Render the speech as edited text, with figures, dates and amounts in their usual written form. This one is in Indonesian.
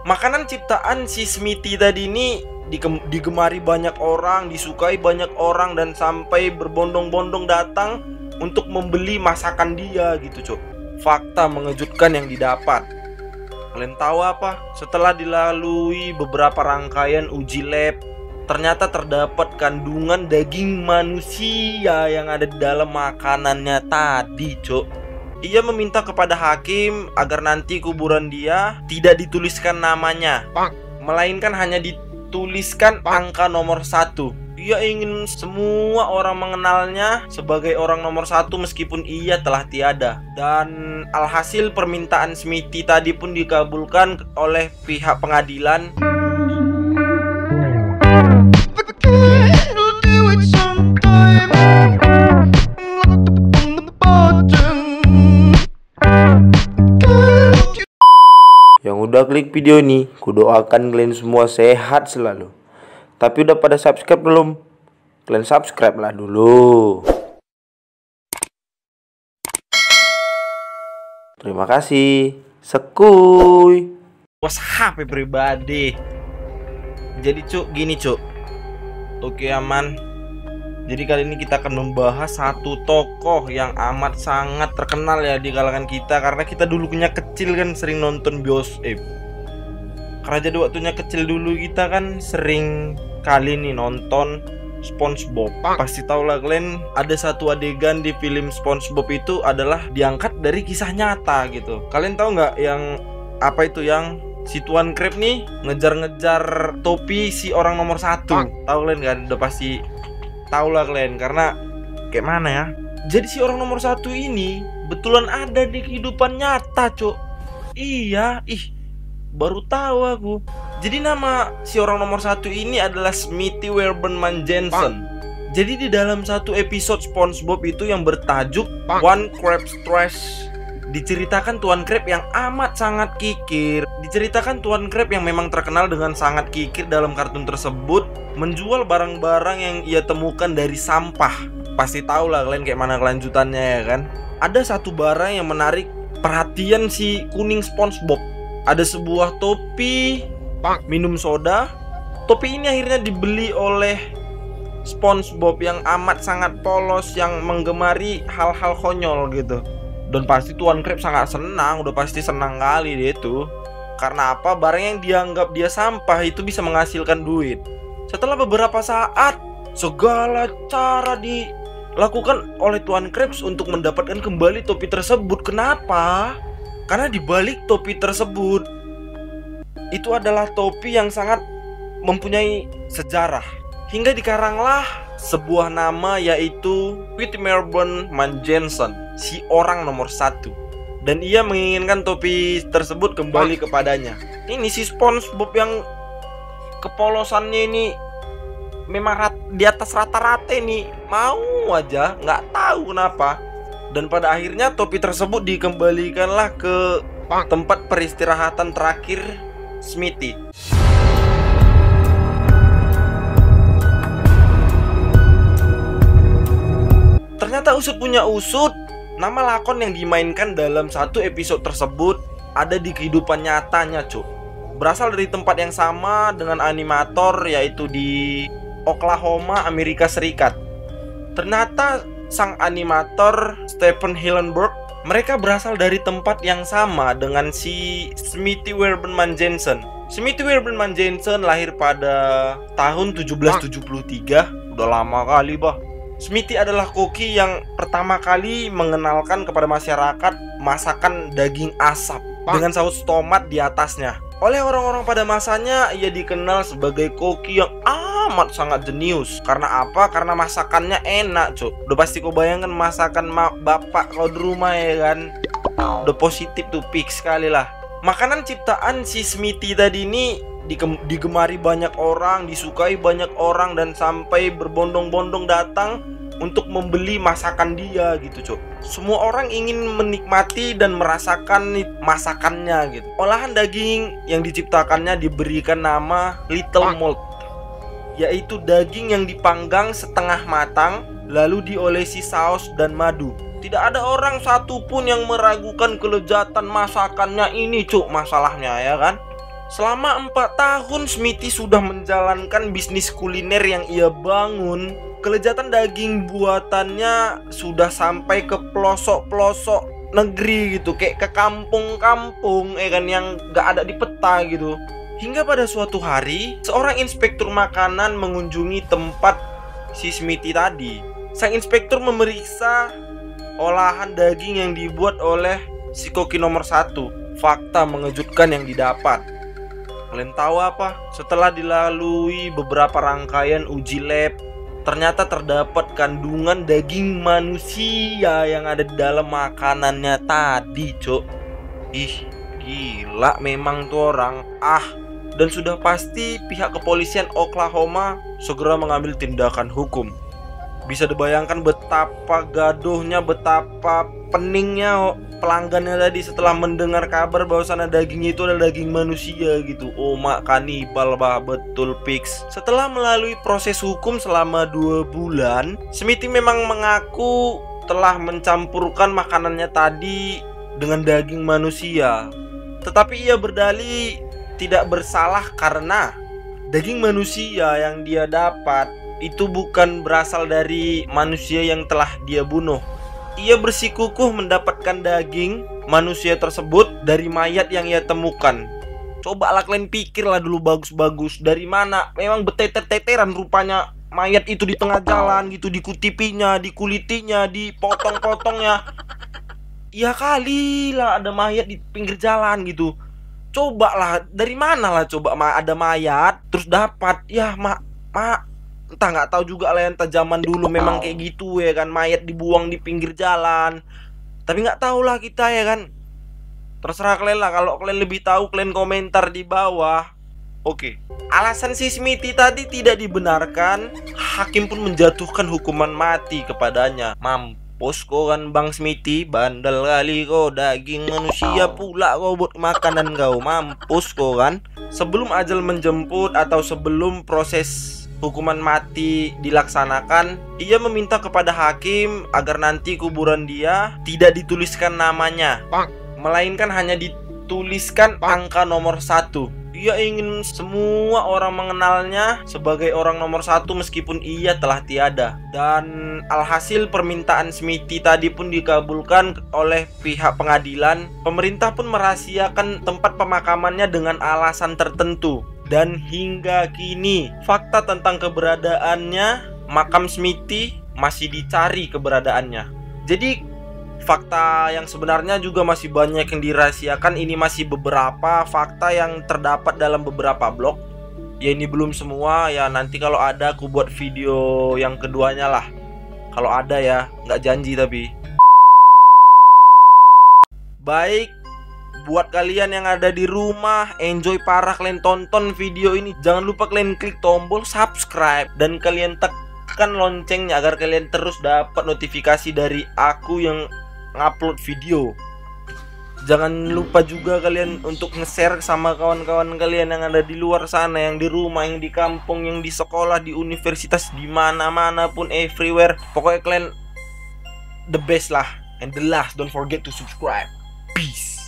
Makanan ciptaan si Smithy tadi ini digemari banyak orang, disukai banyak orang, dan sampai berbondong-bondong datang untuk membeli masakan dia gitu, Cok. Fakta mengejutkan yang didapat. Kalian tahu apa? Setelah dilalui beberapa rangkaian uji lab, ternyata terdapat kandungan daging manusia yang ada di dalam makanannya tadi, Cok. Ia meminta kepada hakim agar nanti kuburan dia tidak dituliskan namanya, melainkan hanya dituliskan angka nomor 1. Ia ingin semua orang mengenalnya sebagai orang nomor 1 meskipun ia telah tiada. Dan alhasil permintaan Smithy tadi pun dikabulkan oleh pihak pengadilan. Yang udah klik video ini, kudoakan kalian semua sehat selalu. Tapi udah pada subscribe belum? Kalian subscribe lah dulu. Terima kasih. Sekuy. WhatsApp pribadi. Jadi Cuk, gini Cuk. Oke aman. Jadi kali ini kita akan membahas satu tokoh yang amat sangat terkenal ya di kalangan kita. Karena kita dulunya kecil kan sering nonton bioskop. Karena jadi waktunya kecil dulu kita kan sering kali nih nonton SpongeBob. Pasti tau lah kalian, ada satu adegan di film SpongeBob itu adalah diangkat dari kisah nyata gitu. Kalian tahu nggak yang apa itu, yang si Tuan Krab nih ngejar-ngejar topi si orang nomor 1. Tahu kalian kan? Udah pasti tahu lah kalian, karena kayak mana ya. Jadi si orang nomor 1 ini betulan ada di kehidupan nyata, Cok. Iya, baru tahu aku. Jadi nama si orang nomor 1 ini adalah Smithy Werbenman Jensen. Jadi di dalam satu episode SpongeBob itu yang bertajuk One Crab's Trash, diceritakan Tuan Krab yang amat sangat kikir. Diceritakan Tuan Krab yang memang terkenal dengan sangat kikir dalam kartun tersebut menjual barang-barang yang ia temukan dari sampah. Pasti tahu lah kalian kayak mana kelanjutannya ya kan. Ada satu barang yang menarik perhatian si kuning SpongeBob. Ada sebuah topi minum soda. Topi ini akhirnya dibeli oleh SpongeBob yang amat sangat polos, yang menggemari hal-hal konyol gitu. Dan pasti Tuan Krab sangat senang, udah pasti senang kali dia itu. Karena apa? Barang yang dianggap dia sampah itu bisa menghasilkan duit. Setelah beberapa saat, segala cara dilakukan oleh Tuan Krab untuk mendapatkan kembali topi tersebut. Kenapa? Karena di balik topi tersebut itu adalah topi yang sangat mempunyai sejarah. Hingga dikaranglah sebuah nama, yaitu Smithy Werbenman Jensen, si orang nomor 1. Dan ia menginginkan topi tersebut kembali kepadanya. Ini si SpongeBob yang kepolosannya ini memang di atas rata-rata ini, mau aja, nggak tahu kenapa. Dan pada akhirnya topi tersebut dikembalikanlah ke tempat peristirahatan terakhir Smithy. Ternyata usut punya usut, nama lakon yang dimainkan dalam satu episode tersebut ada di kehidupan nyatanya, Cuk. Berasal dari tempat yang sama dengan animator, yaitu di Oklahoma, Amerika Serikat. Ternyata sang animator Stephen Hillenburg, mereka berasal dari tempat yang sama dengan si Smithy Werbenman Jensen. Smithy Werbenman Jensen lahir pada tahun 1773. Udah lama kali bah. Smithy adalah koki yang pertama kali mengenalkan kepada masyarakat masakan daging asap dengan saus tomat di atasnya. Oleh orang-orang pada masanya, ia dikenal sebagai koki yang amat sangat jenius. Karena apa? Karena masakannya enak, Cuk. Udah pasti kau bayangkan masakan bapak kau di rumah ya kan. Udah positif tuh, fix sekali lah. Makanan ciptaan si Smithy tadi ini digemari banyak orang, disukai banyak orang, dan sampai berbondong-bondong datang untuk membeli masakan dia gitu, Cuk. Semua orang ingin menikmati dan merasakan masakannya gitu. Olahan daging yang diciptakannya diberikan nama Little Mold, yaitu daging yang dipanggang setengah matang lalu diolesi saus dan madu. Tidak ada orang satupun yang meragukan kelezatan masakannya ini, Cuk, masalahnya ya kan. Selama 4 tahun Smithy sudah menjalankan bisnis kuliner yang ia bangun. Kelezatan daging buatannya sudah sampai ke pelosok-pelosok negeri gitu, kayak ke kampung-kampung kan, yang gak ada di peta gitu. Hingga pada suatu hari, seorang inspektur makanan mengunjungi tempat si Smithy tadi. Sang inspektur memeriksa olahan daging yang dibuat oleh si koki nomor 1. Fakta mengejutkan yang didapat. Kalian tahu apa? Setelah dilalui beberapa rangkaian uji lab, ternyata terdapat kandungan daging manusia yang ada di dalam makanannya tadi, cok. Ih, gila memang tuh orang. Dan sudah pasti pihak kepolisian Oklahoma segera mengambil tindakan hukum. Bisa dibayangkan betapa gaduhnya, betapa peningnya pelanggannya tadi setelah mendengar kabar bahwasannya dagingnya itu adalah daging manusia gitu. Oh, mak kanibal bah, betul fix. Setelah melalui proses hukum selama 2 bulan, Smithy memang mengaku telah mencampurkan makanannya tadi dengan daging manusia. Tetapi ia berdalih tidak bersalah karena daging manusia yang dia dapat itu bukan berasal dari manusia yang telah dia bunuh. Ia bersikukuh mendapatkan daging manusia tersebut dari mayat yang ia temukan. Cobalah kalian pikirlah dulu bagus-bagus, dari mana? Memang beteter-teteran rupanya mayat itu di tengah jalan gitu, dikutipinya, dikulitinya, dipotong-potongnya. Ya kali lah ada mayat di pinggir jalan gitu. Cobalah, dari mana lah coba ada mayat terus dapat. Ya mak entah, nggak tahu juga lah, entah zaman dulu memang kayak gitu ya kan, mayat dibuang di pinggir jalan. Tapi nggak tahu lah kita ya kan. Terserah kalian lah, kalau kalian lebih tahu kalian komentar di bawah. Oke. Alasan si Smithy tadi tidak dibenarkan, hakim pun menjatuhkan hukuman mati kepadanya. Mampus kau kan Bang Smithy, bandel kali kau, daging manusia pula kau buat makanan kau, mampus kau kan. Sebelum ajal menjemput atau sebelum proses hukuman mati dilaksanakan, ia meminta kepada hakim agar nanti kuburan dia tidak dituliskan namanya, melainkan hanya dituliskan angka nomor 1. Ia ingin semua orang mengenalnya sebagai orang nomor 1 meskipun ia telah tiada. Dan alhasil permintaan Smithy tadi pun dikabulkan oleh pihak pengadilan. Pemerintah pun merahasiakan tempat pemakamannya dengan alasan tertentu. Dan hingga kini fakta tentang keberadaannya makam Smithy masih dicari keberadaannya. Jadi fakta yang sebenarnya juga masih banyak yang dirahasiakan. Ini masih beberapa fakta yang terdapat dalam beberapa blog. Ya ini belum semua, ya nanti kalau ada aku buat video yang keduanya lah. Kalau ada ya, nggak janji tapi. Baik, buat kalian yang ada di rumah, enjoy parah kalian tonton video ini. Jangan lupa kalian klik tombol subscribe dan kalian tekan loncengnya agar kalian terus dapat notifikasi dari aku yang ngupload video. Jangan lupa juga kalian untuk nge-share sama kawan-kawan kalian yang ada di luar sana, yang di rumah, yang di kampung, yang di sekolah, di universitas, di mana-mana pun, everywhere. Pokoknya kalian the best lah. And the last, don't forget to subscribe. Peace.